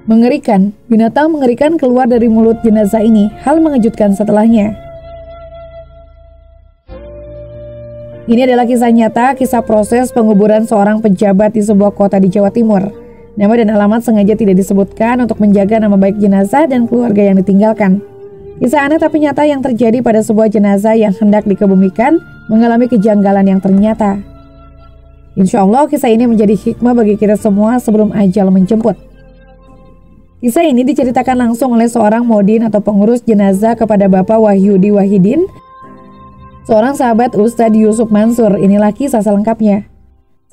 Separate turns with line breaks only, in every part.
Mengerikan, binatang mengerikan keluar dari mulut jenazah ini. Hal mengejutkan setelahnya. Ini adalah kisah nyata, kisah proses penguburan seorang pejabat di sebuah kota di Jawa Timur. Nama dan alamat sengaja tidak disebutkan untuk menjaga nama baik jenazah dan keluarga yang ditinggalkan. Kisah aneh tapi nyata yang terjadi pada sebuah jenazah yang hendak dikebumikan mengalami kejanggalan yang ternyata. Insya Allah kisah ini menjadi hikmah bagi kita semua sebelum ajal menjemput. Kisah ini diceritakan langsung oleh seorang modin atau pengurus jenazah kepada Bapak Wahyudi Wahidin, seorang sahabat Ustadz Yusuf Mansur. Inilah kisah selengkapnya.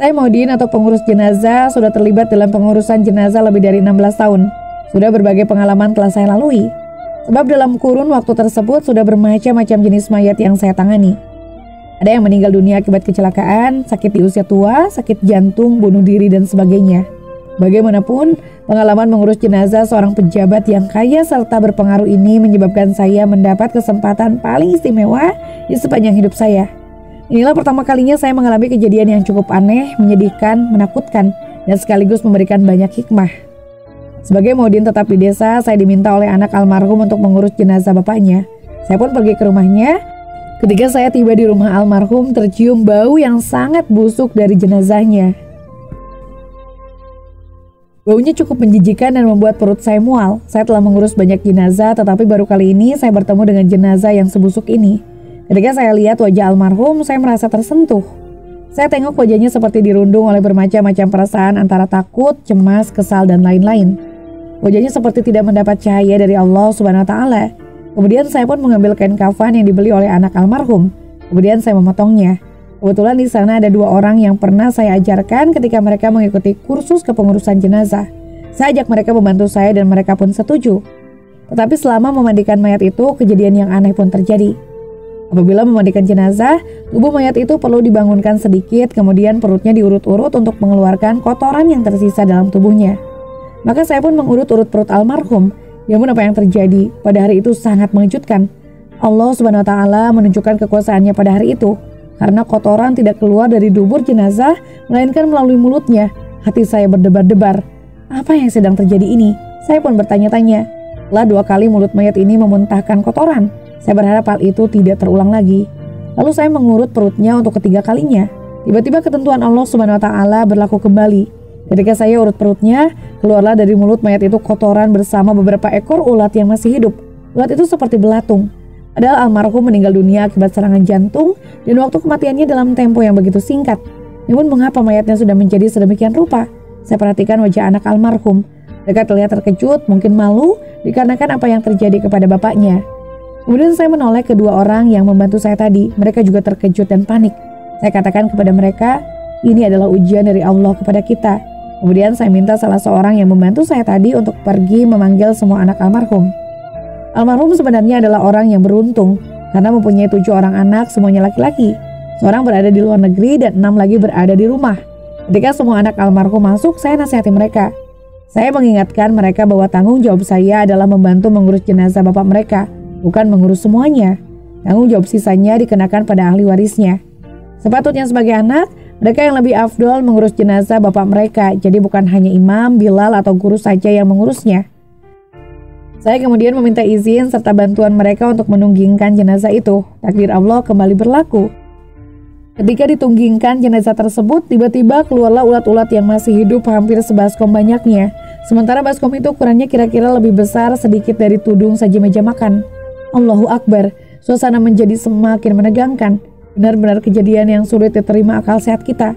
Saya modin atau pengurus jenazah sudah terlibat dalam pengurusan jenazah lebih dari 16 tahun. Sudah berbagai pengalaman telah saya lalui. Sebab dalam kurun waktu tersebut sudah bermacam-macam jenis mayat yang saya tangani. Ada yang meninggal dunia akibat kecelakaan, sakit di usia tua, sakit jantung, bunuh diri, dan sebagainya. Bagaimanapun, pengalaman mengurus jenazah seorang pejabat yang kaya serta berpengaruh ini menyebabkan saya mendapat kesempatan paling istimewa di sepanjang hidup saya. Inilah pertama kalinya saya mengalami kejadian yang cukup aneh, menyedihkan, menakutkan, dan sekaligus memberikan banyak hikmah. Sebagai modin tetap di desa, saya diminta oleh anak almarhum untuk mengurus jenazah bapaknya. Saya pun pergi ke rumahnya. Ketika saya tiba di rumah almarhum, tercium bau yang sangat busuk dari jenazahnya. Baunya cukup menjijikan dan membuat perut saya mual. Saya telah mengurus banyak jenazah, tetapi baru kali ini saya bertemu dengan jenazah yang sebusuk ini. Ketika saya lihat wajah almarhum, saya merasa tersentuh. Saya tengok wajahnya seperti dirundung oleh bermacam-macam perasaan antara takut, cemas, kesal, dan lain-lain. Wajahnya seperti tidak mendapat cahaya dari Allah Subhanahu wa Ta'ala. Kemudian saya pun mengambil kain kafan yang dibeli oleh anak almarhum. Kemudian saya memotongnya. Kebetulan di sana ada 2 orang yang pernah saya ajarkan ketika mereka mengikuti kursus kepengurusan jenazah. Saya ajak mereka membantu saya dan mereka pun setuju. Tetapi selama memandikan mayat itu, kejadian yang aneh pun terjadi. Apabila memandikan jenazah, tubuh mayat itu perlu dibangunkan sedikit, kemudian perutnya diurut-urut untuk mengeluarkan kotoran yang tersisa dalam tubuhnya. Maka saya pun mengurut-urut perut almarhum. Namun apa yang terjadi pada hari itu sangat mengejutkan. Allah Subhanahu wa Ta'ala menunjukkan kekuasaannya pada hari itu. Karena kotoran tidak keluar dari dubur jenazah, melainkan melalui mulutnya. Hati saya berdebar-debar. Apa yang sedang terjadi ini? Saya pun bertanya-tanya. Setelah 2 kali mulut mayat ini memuntahkan kotoran, saya berharap hal itu tidak terulang lagi. Lalu saya mengurut perutnya untuk ketiga kalinya. Tiba-tiba ketentuan Allah Subhanahu wa Ta'ala berlaku kembali. Ketika saya urut perutnya, keluarlah dari mulut mayat itu kotoran bersama beberapa ekor ulat yang masih hidup. Ulat itu seperti belatung. Padahal almarhum meninggal dunia akibat serangan jantung dan waktu kematiannya dalam tempo yang begitu singkat. Namun mengapa mayatnya sudah menjadi sedemikian rupa? Saya perhatikan wajah anak almarhum. Mereka terlihat terkejut, mungkin malu dikarenakan apa yang terjadi kepada bapaknya. Kemudian saya menoleh kedua orang yang membantu saya tadi. Mereka juga terkejut dan panik. Saya katakan kepada mereka, ini adalah ujian dari Allah kepada kita. Kemudian saya minta salah seorang yang membantu saya tadi untuk pergi memanggil semua anak almarhum. Almarhum sebenarnya adalah orang yang beruntung karena mempunyai 7 orang anak, semuanya laki-laki. Seorang berada di luar negeri dan 6 lagi berada di rumah. Ketika semua anak almarhum masuk, saya nasihati mereka. Saya mengingatkan mereka bahwa tanggung jawab saya adalah membantu mengurus jenazah bapak mereka, bukan mengurus semuanya. Tanggung jawab sisanya dikenakan pada ahli warisnya. Sepatutnya sebagai anak, mereka yang lebih afdol mengurus jenazah bapak mereka, jadi bukan hanya imam, bilal, atau guru saja yang mengurusnya. Saya kemudian meminta izin serta bantuan mereka untuk menunggingkan jenazah itu. Takdir Allah kembali berlaku. Ketika ditunggingkan jenazah tersebut, tiba-tiba keluarlah ulat-ulat yang masih hidup hampir sebaskom banyaknya. Sementara baskom itu ukurannya kira-kira lebih besar sedikit dari tudung saji meja makan. Allahu Akbar, suasana menjadi semakin menegangkan. Benar-benar kejadian yang sulit diterima akal sehat kita.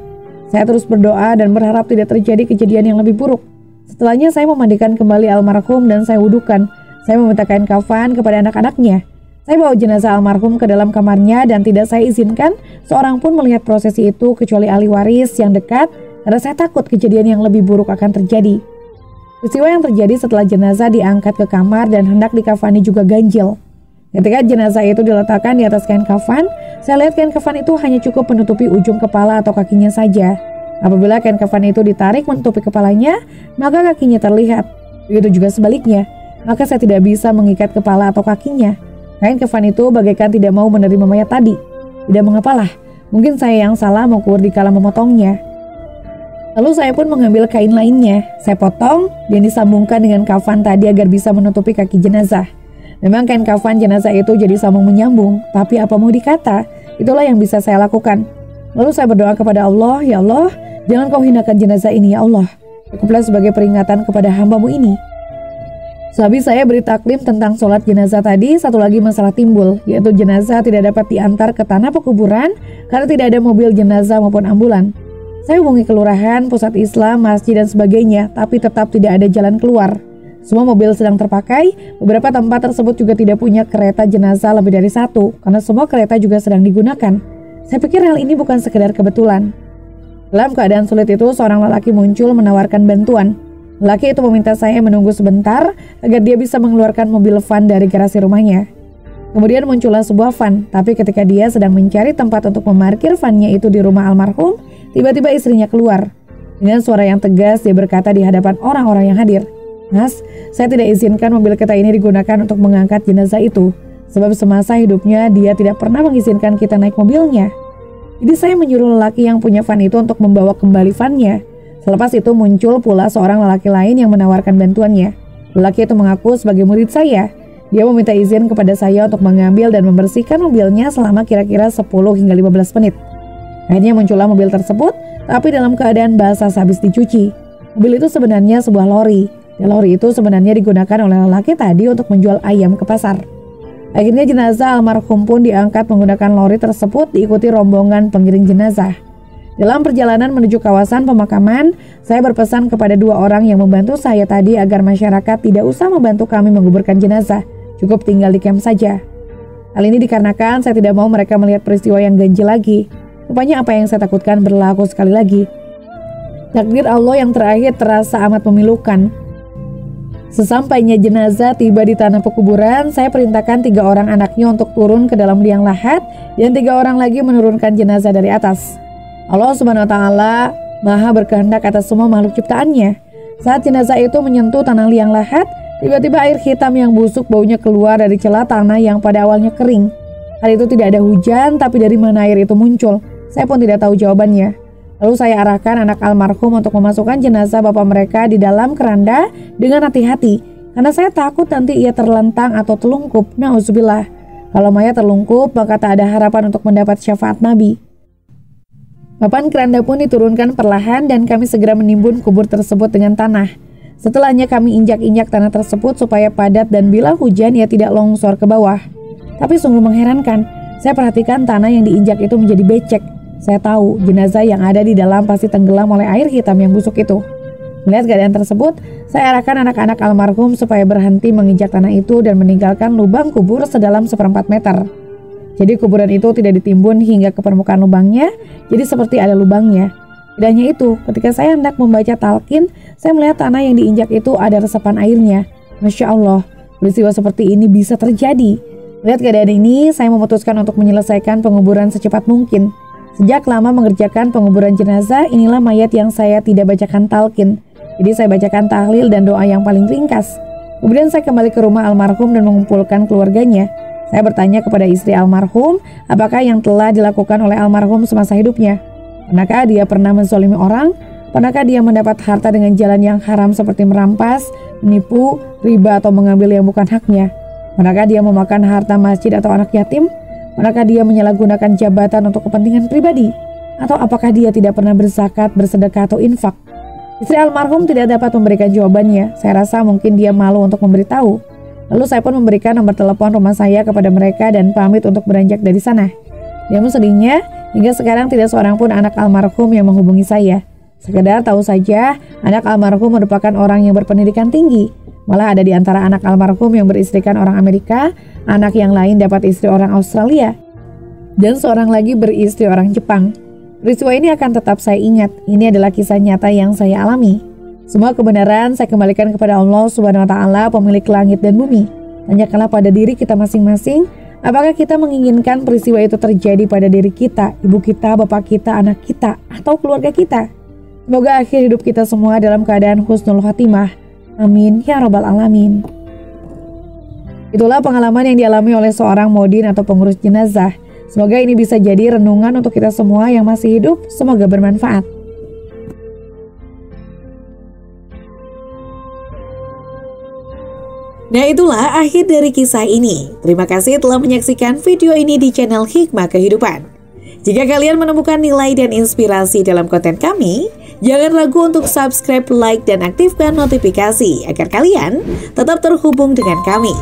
Saya terus berdoa dan berharap tidak terjadi kejadian yang lebih buruk. Setelahnya saya memandikan kembali almarhum dan saya wudukan. Saya meminta kain kafan kepada anak-anaknya. Saya bawa jenazah almarhum ke dalam kamarnya dan tidak saya izinkan seorang pun melihat prosesi itu kecuali ahli waris yang dekat karena saya takut kejadian yang lebih buruk akan terjadi. Peristiwa yang terjadi setelah jenazah diangkat ke kamar dan hendak dikafani juga ganjil. Ketika jenazah itu diletakkan di atas kain kafan, saya lihat kain kafan itu hanya cukup menutupi ujung kepala atau kakinya saja. Apabila kain kafan itu ditarik menutupi kepalanya, maka kakinya terlihat. Begitu juga sebaliknya, maka saya tidak bisa mengikat kepala atau kakinya. Kain kafan itu bagaikan tidak mau menerima mayat tadi. Tidak mengapalah, mungkin saya yang salah mengukur dikala memotongnya. Lalu saya pun mengambil kain lainnya. Saya potong dan disambungkan dengan kafan tadi agar bisa menutupi kaki jenazah. Memang kain kafan jenazah itu jadi sambung menyambung, tapi apa mau dikata, itulah yang bisa saya lakukan. Lalu saya berdoa kepada Allah, ya Allah, jangan kau hinakan jenazah ini ya Allah. Cukuplah sebagai peringatan kepada hamba-Mu ini. Sehabis saya beri taklim tentang sholat jenazah tadi, satu lagi masalah timbul, yaitu jenazah tidak dapat diantar ke tanah pekuburan karena tidak ada mobil jenazah maupun ambulan. Saya hubungi kelurahan, pusat Islam, masjid dan sebagainya, tapi tetap tidak ada jalan keluar. Semua mobil sedang terpakai, beberapa tempat tersebut juga tidak punya kereta jenazah lebih dari satu, karena semua kereta juga sedang digunakan. Saya pikir hal ini bukan sekedar kebetulan. Dalam keadaan sulit itu, seorang lelaki muncul menawarkan bantuan. Lelaki itu meminta saya menunggu sebentar agar dia bisa mengeluarkan mobil van dari garasi rumahnya. Kemudian muncullah sebuah van, tapi ketika dia sedang mencari tempat untuk memarkir vannya itu di rumah almarhum, tiba-tiba istrinya keluar. Dengan suara yang tegas, dia berkata di hadapan orang-orang yang hadir, "Mas, saya tidak izinkan mobil kita ini digunakan untuk mengangkat jenazah itu, sebab semasa hidupnya dia tidak pernah mengizinkan kita naik mobilnya." Jadi saya menyuruh lelaki yang punya van itu untuk membawa kembali vannya. Selepas itu muncul pula seorang lelaki lain yang menawarkan bantuannya. Lelaki itu mengaku sebagai murid saya. Dia meminta izin kepada saya untuk mengambil dan membersihkan mobilnya selama kira-kira 10 hingga 15 menit. Akhirnya muncullah mobil tersebut, tapi dalam keadaan basah sehabis dicuci. Mobil itu sebenarnya sebuah lori. Dan lori itu sebenarnya digunakan oleh lelaki tadi untuk menjual ayam ke pasar. Akhirnya jenazah almarhum pun diangkat menggunakan lori tersebut diikuti rombongan pengiring jenazah. Dalam perjalanan menuju kawasan pemakaman, saya berpesan kepada dua orang yang membantu saya tadi agar masyarakat tidak usah membantu kami menguburkan jenazah, cukup tinggal di camp saja. Hal ini dikarenakan saya tidak mau mereka melihat peristiwa yang ganjil lagi. Rupanya apa yang saya takutkan berlaku sekali lagi. Takdir Allah yang terakhir terasa amat memilukan. Sesampainya jenazah tiba di tanah pekuburan, saya perintahkan 3 orang anaknya untuk turun ke dalam liang lahat dan 3 orang lagi menurunkan jenazah dari atas. Allah Subhanahu wa Ta'ala Maha berkehendak atas semua makhluk ciptaannya. Saat jenazah itu menyentuh tanah liang lahat, tiba-tiba air hitam yang busuk baunya keluar dari celah tanah yang pada awalnya kering. Hal itu tidak ada hujan, tapi dari mana air itu muncul? Saya pun tidak tahu jawabannya. Lalu saya arahkan anak almarhum untuk memasukkan jenazah bapak mereka di dalam keranda dengan hati-hati, karena saya takut nanti ia terlentang atau telungkup. Nauzubillah. Kalau mayat terlungkup, maka tak ada harapan untuk mendapat syafaat Nabi. Papan keranda pun diturunkan perlahan dan kami segera menimbun kubur tersebut dengan tanah. Setelahnya kami injak-injak tanah tersebut supaya padat dan bila hujan ia tidak longsor ke bawah. Tapi sungguh mengherankan, saya perhatikan tanah yang diinjak itu menjadi becek. Saya tahu jenazah yang ada di dalam pasti tenggelam oleh air hitam yang busuk itu. Melihat keadaan tersebut, saya arahkan anak-anak almarhum supaya berhenti menginjak tanah itu dan meninggalkan lubang kubur sedalam 1/4 meter. Jadi kuburan itu tidak ditimbun hingga ke permukaan lubangnya, jadi seperti ada lubangnya. Tidak hanya itu, ketika saya hendak membaca talqin, saya melihat tanah yang diinjak itu ada resapan airnya. Masya Allah, peristiwa seperti ini bisa terjadi. Melihat keadaan ini, saya memutuskan untuk menyelesaikan penguburan secepat mungkin. Sejak lama mengerjakan penguburan jenazah, inilah mayat yang saya tidak bacakan talqin. Jadi saya bacakan tahlil dan doa yang paling ringkas. Kemudian saya kembali ke rumah almarhum dan mengumpulkan keluarganya. Saya bertanya kepada istri almarhum, apakah yang telah dilakukan oleh almarhum semasa hidupnya? Pernahkah dia pernah menzalimi orang? Pernahkah dia mendapat harta dengan jalan yang haram seperti merampas, menipu, riba atau mengambil yang bukan haknya? Pernahkah dia memakan harta masjid atau anak yatim? Pernahkah dia menyalahgunakan jabatan untuk kepentingan pribadi? Atau apakah dia tidak pernah berzakat, bersedekah atau infak? Istri almarhum tidak dapat memberikan jawabannya. Saya rasa mungkin dia malu untuk memberitahu. Lalu saya pun memberikan nomor telepon rumah saya kepada mereka dan pamit untuk beranjak dari sana. Namun sedihnya, hingga sekarang tidak seorang pun anak almarhum yang menghubungi saya. Sekedar tahu saja, anak almarhum merupakan orang yang berpendidikan tinggi. Malah ada di antara anak almarhum yang beristrikan orang Amerika, anak yang lain dapat istri orang Australia, dan seorang lagi beristri orang Jepang. Peristiwa ini akan tetap saya ingat. Ini adalah kisah nyata yang saya alami. Semua kebenaran saya kembalikan kepada Allah Subhanahu wa Ta'ala, pemilik langit dan bumi. Tanyakanlah pada diri kita masing-masing, apakah kita menginginkan peristiwa itu terjadi pada diri kita, ibu kita, bapak kita, anak kita, atau keluarga kita. Semoga akhir hidup kita semua dalam keadaan husnul khatimah. Amin ya rabbal alamin. Itulah pengalaman yang dialami oleh seorang modin atau pengurus jenazah. Semoga ini bisa jadi renungan untuk kita semua yang masih hidup. Semoga bermanfaat.
Nah, itulah akhir dari kisah ini. Terima kasih telah menyaksikan video ini di channel Hikmah Kehidupan. Jika kalian menemukan nilai dan inspirasi dalam konten kami, jangan ragu untuk subscribe, like, dan aktifkan notifikasi agar kalian tetap terhubung dengan kami.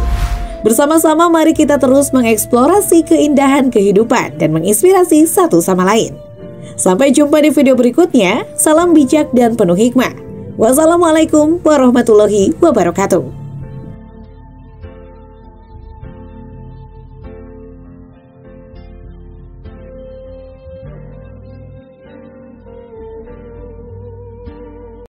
Bersama-sama mari kita terus mengeksplorasi keindahan kehidupan dan menginspirasi satu sama lain. Sampai jumpa di video berikutnya. Salam bijak dan penuh hikmah. Wassalamualaikum warahmatullahi wabarakatuh.